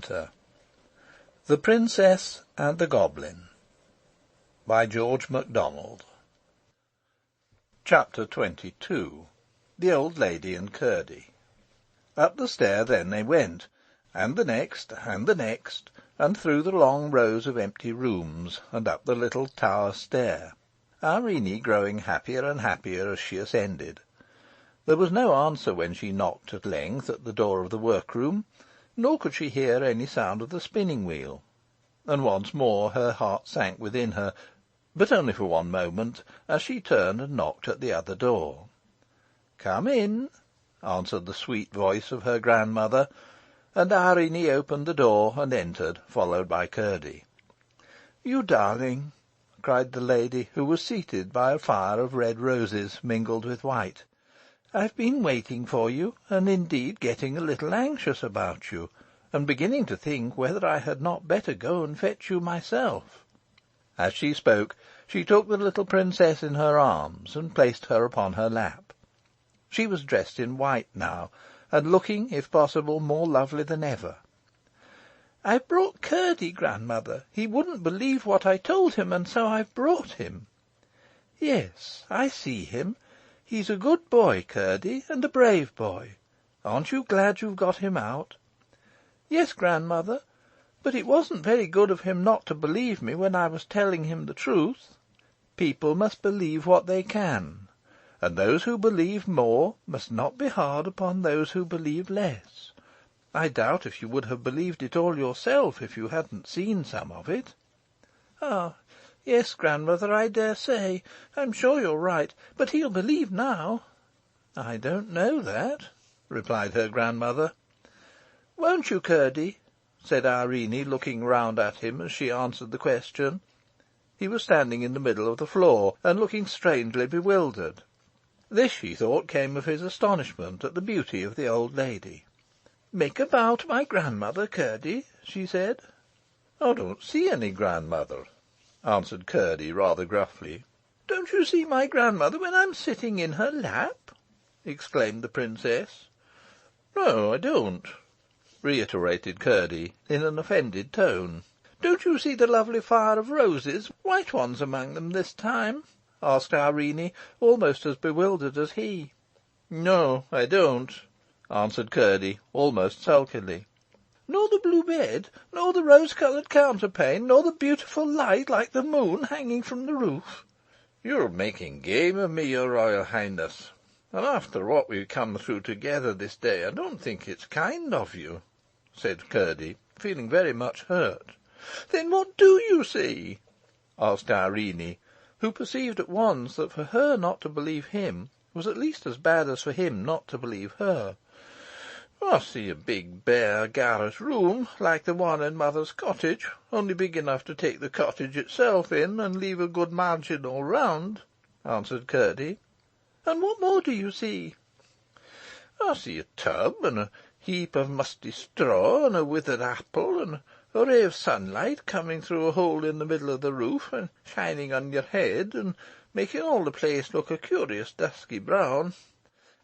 Chapter. The Princess and the Goblin, by George Macdonald. Chapter 22. The Old Lady and Curdie. Up the stair then they went, and the next, and through the long rows of empty rooms, and up the little tower stair, Irene growing happier and happier as she ascended. There was no answer when she knocked at length at the door of the workroom, nor could she hear any sound of the spinning wheel, and once more her heart sank within her, but only for one moment, as she turned and knocked at the other door. "Come in," answered the sweet voice of her grandmother, and Irene opened the door and entered, followed by Curdie. "You darling!" cried the lady, who was seated by a fire of red roses mingled with white. "I've been waiting for you, and indeed getting a little anxious about you, and beginning to think whether I had not better go and fetch you myself." As she spoke, she took the little princess in her arms, and placed her upon her lap. She was dressed in white now, and looking, if possible, more lovely than ever. "I've brought Curdie, grandmother. He wouldn't believe what I told him, and so I've brought him." "Yes, I see him. He's a good boy, Curdie, and a brave boy. Aren't you glad you've got him out?" "Yes, grandmother, but it wasn't very good of him not to believe me when I was telling him the truth. People must believe what they can, and those who believe more must not be hard upon those who believe less. I doubt if you would have believed it all yourself if you hadn't seen some of it." "Ah, yes, grandmother, I dare say. I'm sure you're right. But he'll believe now." "I don't know that," replied her grandmother. "Won't you, Curdie?" said Irene, looking round at him as she answered the question. He was standing in the middle of the floor, and looking strangely bewildered. This, she thought, came of his astonishment at the beauty of the old lady. "Make a bow to my grandmother, Curdie," she said. "I don't see any grandmother," answered Curdie, rather gruffly. "Don't you see my grandmother when I'm sitting in her lap?" exclaimed the princess. "No, I don't," reiterated Curdie, in an offended tone. "Don't you see the lovely fire of roses, white ones among them this time?" asked Irene, almost as bewildered as he. "No, I don't," answered Curdie, almost sulkily. "Nor the blue bed, nor the rose-coloured counterpane, nor the beautiful light like the moon hanging from the roof?" "You're making game of me, your Royal Highness, and after what we've come through together this day, I don't think it's kind of you," said Curdie, feeling very much hurt. "Then what do you see?" asked Irene, who perceived at once that for her not to believe him was at least as bad as for him not to believe her. "I see a big, bare, garret room, like the one in mother's cottage, only big enough to take the cottage itself in, and leave a good margin all round," answered Curdie. "And what more do you see?" "I see a tub, and a heap of musty straw, and a withered apple, and a ray of sunlight coming through a hole in the middle of the roof, and shining on your head, and making all the place look a curious dusky brown.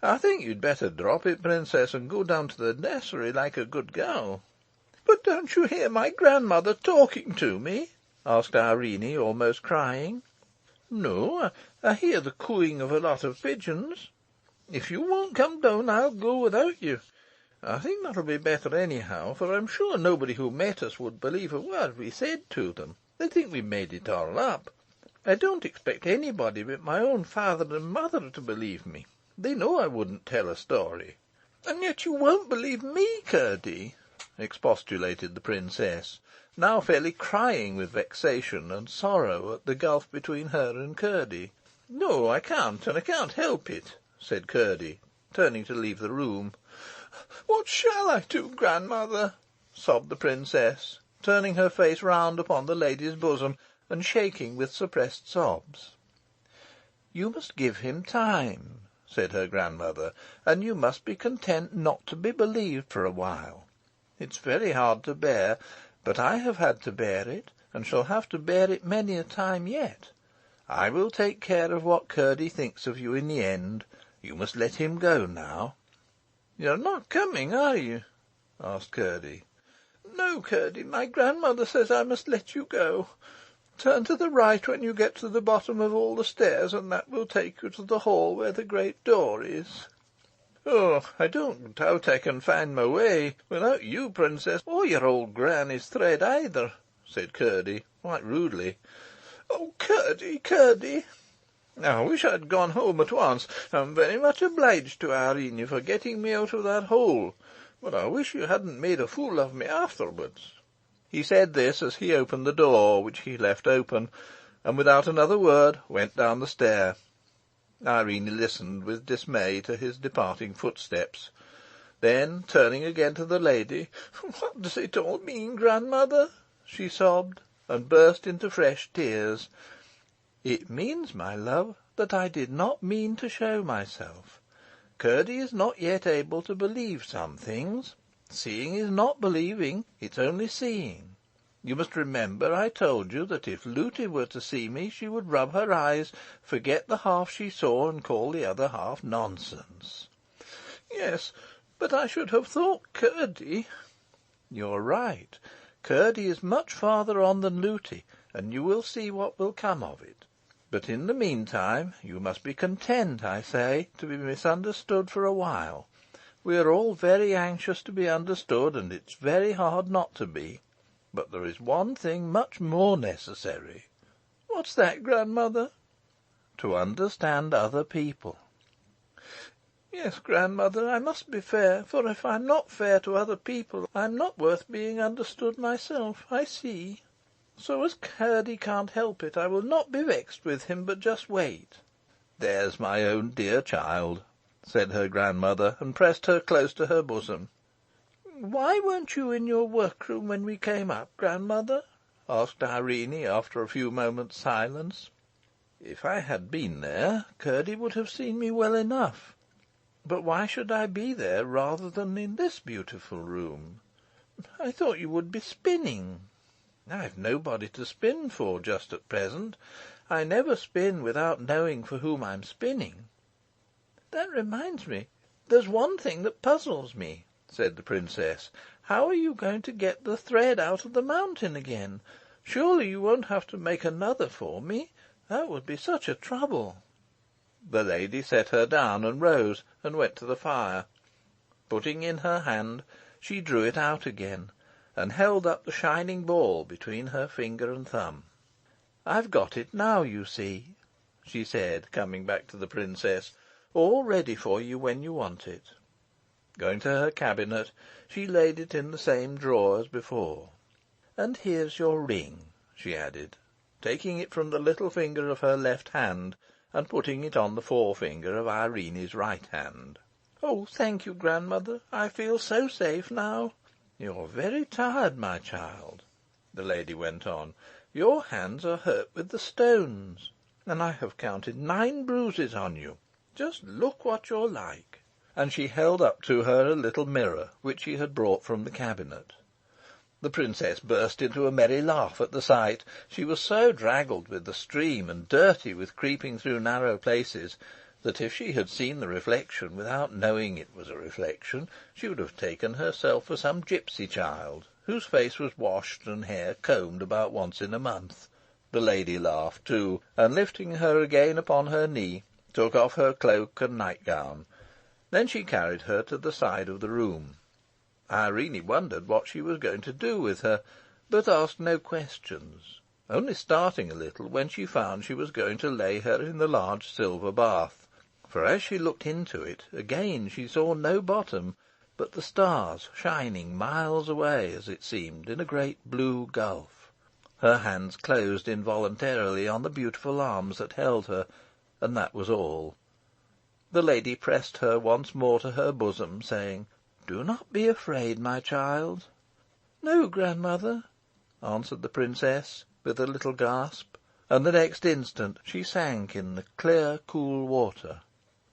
I think you'd better drop it, princess, and go down to the nursery like a good girl." "But don't you hear my grandmother talking to me?" asked Irene, almost crying. "No, I hear the cooing of a lot of pigeons. If you won't come down, I'll go without you. I think that'll be better anyhow, for I'm sure nobody who met us would believe a word we said to them. They'd think we made it all up. I don't expect anybody but my own father and mother to believe me. They know I wouldn't tell a story." "And yet you won't believe me, Curdie," expostulated the princess, now fairly crying with vexation and sorrow at the gulf between her and Curdie. "No, I can't, and I can't help it," said Curdie, turning to leave the room. "What shall I do, grandmother?" sobbed the princess, turning her face round upon the lady's bosom, and shaking with suppressed sobs. "You must give him time," said her grandmother, "and you must be content not to be believed for a while. It's very hard to bear, but I have had to bear it, and shall have to bear it many a time yet. I will take care of what Curdie thinks of you in the end. You must let him go now." "You're not coming, are you?" asked Curdie. No, Curdie, my grandmother says I must let you go. Turn to the right when you get to the bottom of all the stairs, and that will take you to the hall where the great door is." "Oh, I don't doubt I can find my way without you, princess, or your old granny's thread either," said Curdie, quite rudely. "Oh, Curdie, Curdie!" "I wish I'd gone home at once. I'm very much obliged to Irene for getting me out of that hole, but I wish you hadn't made a fool of me afterwards." He said this as he opened the door, which he left open, and without another word went down the stair. Irene listened with dismay to his departing footsteps. Then, turning again to the lady, "What does it all mean, grandmother?" she sobbed, and burst into fresh tears. "It means, my love, that I did not mean to show myself. Curdie is not yet able to believe some things. Seeing is not believing, it's only seeing. You must remember I told you that if Lootie were to see me, she would rub her eyes, forget the half she saw, and call the other half nonsense." "Yes, but I should have thought Curdie—" "You're right. Curdie is much farther on than Lootie, and you will see what will come of it. But in the meantime you must be content, I say, to be misunderstood for a while. We are all very anxious to be understood, and it's very hard not to be. But there is one thing much more necessary." "What's that, grandmother?" "To understand other people." "Yes, grandmother, I must be fair, for if I'm not fair to other people, I'm not worth being understood myself. I see. So as Curdie can't help it, I will not be vexed with him, but just wait." "There's my own dear child," said her grandmother, and pressed her close to her bosom. "Why weren't you in your workroom when we came up, grandmother?" asked Irene, after a few moments' silence. "If I had been there, Curdie would have seen me well enough. But why should I be there rather than in this beautiful room?" "I thought you would be spinning." "I've nobody to spin for just at present. I never spin without knowing for whom I'm spinning." "That reminds me, there's one thing that puzzles me," said the princess. "How are you going to get the thread out of the mountain again? Surely you won't have to make another for me? That would be such a trouble." The lady set her down and rose and went to the fire. Putting in her hand, she drew it out again, and held up the shining ball between her finger and thumb. "I've got it now, you see," she said, coming back to the princess, "all ready for you when you want it." Going to her cabinet, she laid it in the same drawer as before. "And here's your ring," she added, taking it from the little finger of her left hand and putting it on the forefinger of Irene's right hand. "Oh, thank you, grandmother. I feel so safe now." "You're very tired, my child," the lady went on. "Your hands are hurt with the stones, and I have counted 9 bruises on you. Just look what you're like." And she held up to her a little mirror which she had brought from the cabinet. The princess burst into a merry laugh at the sight. She was so draggled with the stream and dirty with creeping through narrow places, that if she had seen the reflection without knowing it was a reflection, she would have taken herself for some gipsy child, whose face was washed and hair combed about once in a month. The lady laughed too, and lifting her again upon her knee, took off her cloak and nightgown. Then she carried her to the side of the room. Irene wondered what she was going to do with her, but asked no questions, only starting a little when she found she was going to lay her in the large silver bath, for as she looked into it, again she saw no bottom, but the stars shining miles away, as it seemed, in a great blue gulf. Her hands closed involuntarily on the beautiful arms that held her, and that was all. The lady pressed her once more to her bosom, saying, "Do not be afraid, my child." "No, grandmother," answered the princess, with a little gasp, and the next instant she sank in the clear, cool water.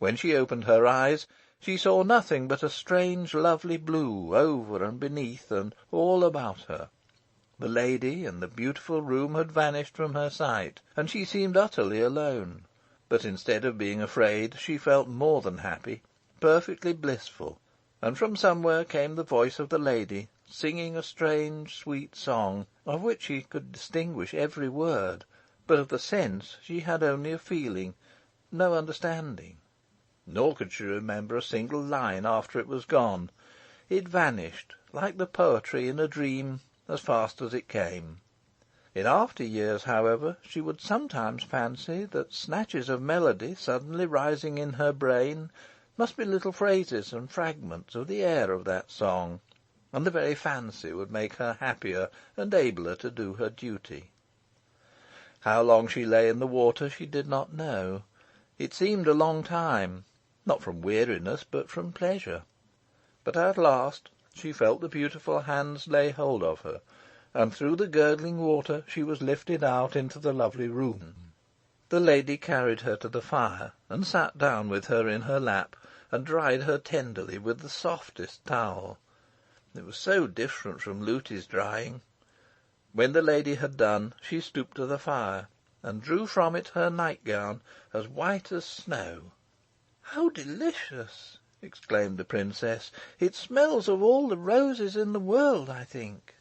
When she opened her eyes, she saw nothing but a strange, lovely blue over and beneath and all about her. The lady and the beautiful room had vanished from her sight, and she seemed utterly alone. But instead of being afraid, she felt more than happy, perfectly blissful, and from somewhere came the voice of the lady, singing a strange, sweet song, of which she could distinguish every word, but of the sense she had only a feeling, no understanding. Nor could she remember a single line after it was gone. It vanished, like the poetry in a dream, as fast as it came. In after years, however, she would sometimes fancy that snatches of melody suddenly rising in her brain must be little phrases and fragments of the air of that song, and the very fancy would make her happier and abler to do her duty. How long she lay in the water she did not know. It seemed a long time, not from weariness, but from pleasure. But at last she felt the beautiful hands lay hold of her, and through the gurgling water she was lifted out into the lovely room. The lady carried her to the fire, and sat down with her in her lap, and dried her tenderly with the softest towel. It was so different from Luty's drying. When the lady had done, she stooped to the fire, and drew from it her nightgown, as white as snow. "How delicious!" exclaimed the princess. "It smells of all the roses in the world, I think."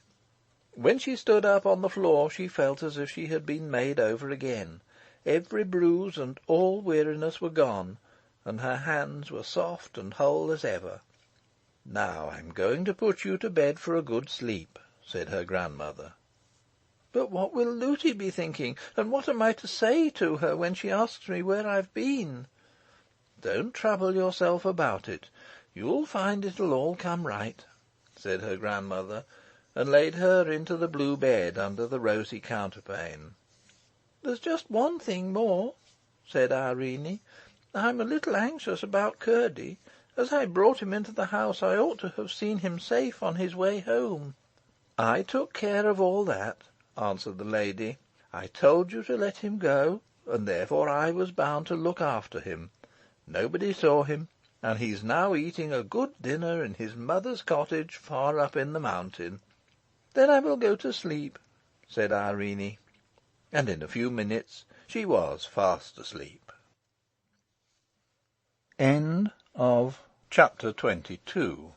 When she stood up on the floor, she felt as if she had been made over again. Every bruise and all weariness were gone, and her hands were soft and whole as ever. "Now I am going to put you to bed for a good sleep," said her grandmother. "But what will Luty be thinking, and what am I to say to her when she asks me where I've been?" "Don't trouble yourself about it. You'll find it'll all come right," said her grandmother, and laid her into the blue bed under the rosy counterpane. "There's just one thing more," said Irene. "I'm a little anxious about Curdie. As I brought him into the house, I ought to have seen him safe on his way home." "I took care of all that," answered the lady. "I told you to let him go, and therefore I was bound to look after him. Nobody saw him, and he's now eating a good dinner in his mother's cottage far up in the mountain." "Then I will go to sleep," said Irene, and in a few minutes she was fast asleep. Chapter 22